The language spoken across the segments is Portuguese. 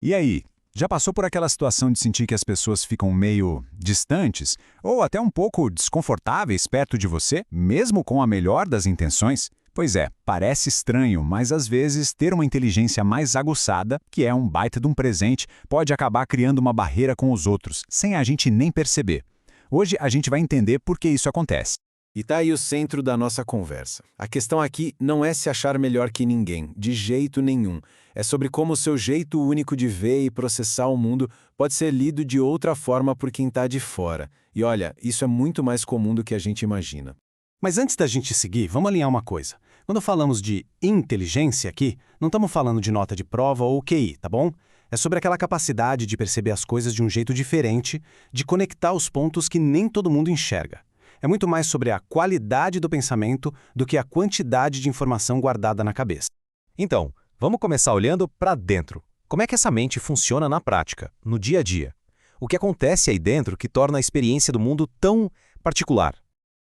E aí, já passou por aquela situação de sentir que as pessoas ficam meio distantes ou até um pouco desconfortáveis perto de você, mesmo com a melhor das intenções? Pois é, parece estranho, mas às vezes ter uma inteligência mais aguçada, que é um baita de um presente, pode acabar criando uma barreira com os outros, sem a gente nem perceber. Hoje a gente vai entender por que isso acontece. E tá aí o centro da nossa conversa. A questão aqui não é se achar melhor que ninguém, de jeito nenhum. É sobre como o seu jeito único de ver e processar o mundo pode ser lido de outra forma por quem tá de fora. E olha, isso é muito mais comum do que a gente imagina. Mas antes da gente seguir, vamos alinhar uma coisa. Quando falamos de inteligência aqui, não estamos falando de nota de prova ou QI, tá bom? É sobre aquela capacidade de perceber as coisas de um jeito diferente, de conectar os pontos que nem todo mundo enxerga. É muito mais sobre a qualidade do pensamento do que a quantidade de informação guardada na cabeça. Então, vamos começar olhando para dentro. Como é que essa mente funciona na prática, no dia a dia? O que acontece aí dentro que torna a experiência do mundo tão particular?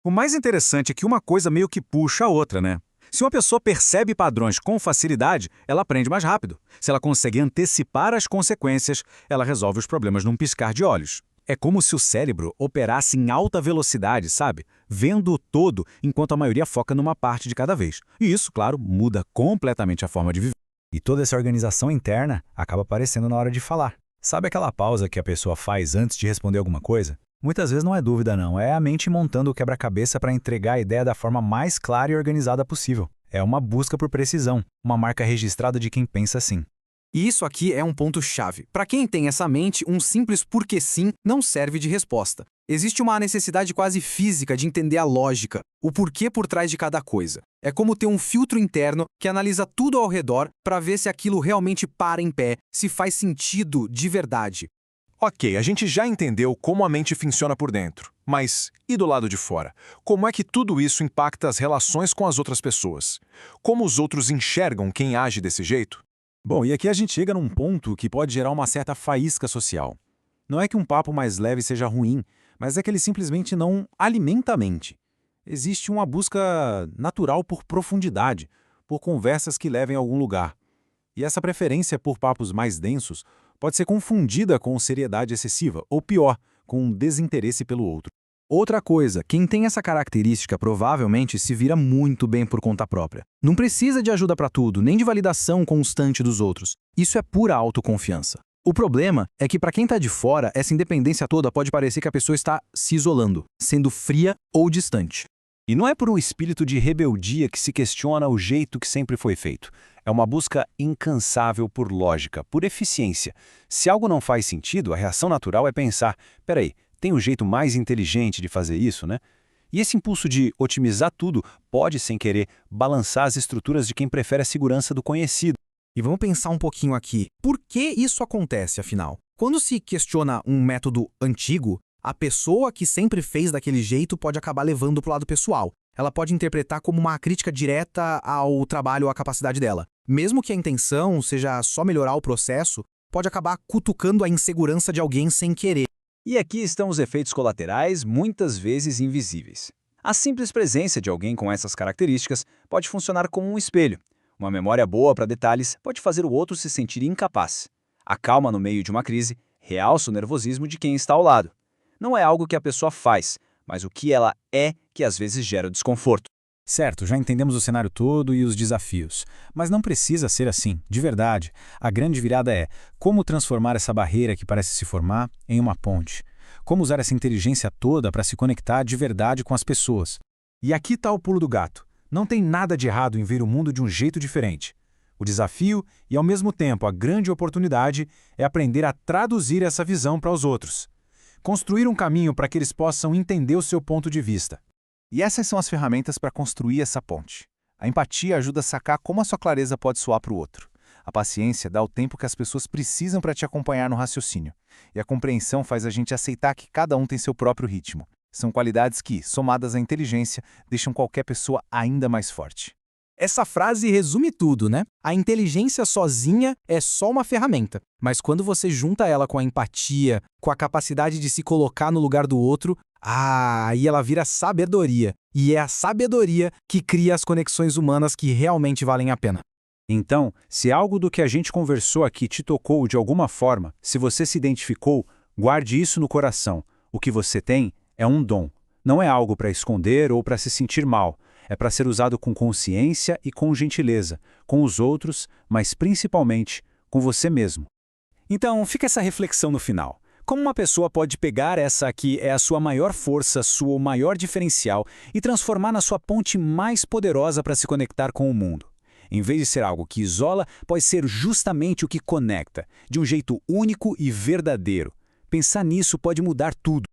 O mais interessante é que uma coisa meio que puxa a outra, né? Se uma pessoa percebe padrões com facilidade, ela aprende mais rápido. Se ela consegue antecipar as consequências, ela resolve os problemas num piscar de olhos. É como se o cérebro operasse em alta velocidade, sabe? Vendo o todo, enquanto a maioria foca numa parte de cada vez. E isso, claro, muda completamente a forma de viver. E toda essa organização interna acaba aparecendo na hora de falar. Sabe aquela pausa que a pessoa faz antes de responder alguma coisa? Muitas vezes não é dúvida não, é a mente montando o quebra-cabeça para entregar a ideia da forma mais clara e organizada possível. É uma busca por precisão, uma marca registrada de quem pensa assim. E isso aqui é um ponto-chave. Para quem tem essa mente, um simples porque sim não serve de resposta. Existe uma necessidade quase física de entender a lógica, o porquê por trás de cada coisa. É como ter um filtro interno que analisa tudo ao redor para ver se aquilo realmente para em pé, se faz sentido de verdade. Ok, a gente já entendeu como a mente funciona por dentro. Mas e do lado de fora? Como é que tudo isso impacta as relações com as outras pessoas? Como os outros enxergam quem age desse jeito? Bom, e aqui a gente chega num ponto que pode gerar uma certa faísca social. Não é que um papo mais leve seja ruim, mas é que ele simplesmente não alimenta a mente. Existe uma busca natural por profundidade, por conversas que levem a algum lugar. E essa preferência por papos mais densos pode ser confundida com seriedade excessiva, ou pior, com um desinteresse pelo outro. Outra coisa, quem tem essa característica provavelmente se vira muito bem por conta própria. Não precisa de ajuda para tudo, nem de validação constante dos outros. Isso é pura autoconfiança. O problema é que para quem está de fora, essa independência toda pode parecer que a pessoa está se isolando, sendo fria ou distante. E não é por um espírito de rebeldia que se questiona o jeito que sempre foi feito. É uma busca incansável por lógica, por eficiência. Se algo não faz sentido, a reação natural é pensar, peraí, tem um jeito mais inteligente de fazer isso, né? E esse impulso de otimizar tudo pode, sem querer, balançar as estruturas de quem prefere a segurança do conhecido. E vamos pensar um pouquinho aqui. Por que isso acontece, afinal? Quando se questiona um método antigo, a pessoa que sempre fez daquele jeito pode acabar levando para o lado pessoal. Ela pode interpretar como uma crítica direta ao trabalho ou à capacidade dela. Mesmo que a intenção seja só melhorar o processo, pode acabar cutucando a insegurança de alguém sem querer. E aqui estão os efeitos colaterais, muitas vezes invisíveis. A simples presença de alguém com essas características pode funcionar como um espelho. Uma memória boa para detalhes pode fazer o outro se sentir incapaz. A calma no meio de uma crise realça o nervosismo de quem está ao lado. Não é algo que a pessoa faz, mas o que ela é que às vezes gera o desconforto. Certo, já entendemos o cenário todo e os desafios. Mas não precisa ser assim, de verdade. A grande virada é como transformar essa barreira que parece se formar em uma ponte. Como usar essa inteligência toda para se conectar de verdade com as pessoas. E aqui está o pulo do gato. Não tem nada de errado em ver o mundo de um jeito diferente. O desafio e, ao mesmo tempo, a grande oportunidade é aprender a traduzir essa visão para os outros. Construir um caminho para que eles possam entender o seu ponto de vista. E essas são as ferramentas para construir essa ponte. A empatia ajuda a sacar como a sua clareza pode soar para o outro. A paciência dá o tempo que as pessoas precisam para te acompanhar no raciocínio. E a compreensão faz a gente aceitar que cada um tem seu próprio ritmo. São qualidades que, somadas à inteligência, deixam qualquer pessoa ainda mais forte. Essa frase resume tudo, né? A inteligência sozinha é só uma ferramenta, mas quando você junta ela com a empatia, com a capacidade de se colocar no lugar do outro, aí ela vira sabedoria. E é a sabedoria que cria as conexões humanas que realmente valem a pena. Então, se algo do que a gente conversou aqui te tocou de alguma forma, se você se identificou, guarde isso no coração. O que você tem é um dom. Não é algo para esconder ou para se sentir mal. É para ser usado com consciência e com gentileza, com os outros, mas principalmente com você mesmo. Então, fica essa reflexão no final. Como uma pessoa pode pegar essa que é a sua maior força, seu maior diferencial, e transformar na sua ponte mais poderosa para se conectar com o mundo? Em vez de ser algo que isola, pode ser justamente o que conecta, de um jeito único e verdadeiro. Pensar nisso pode mudar tudo.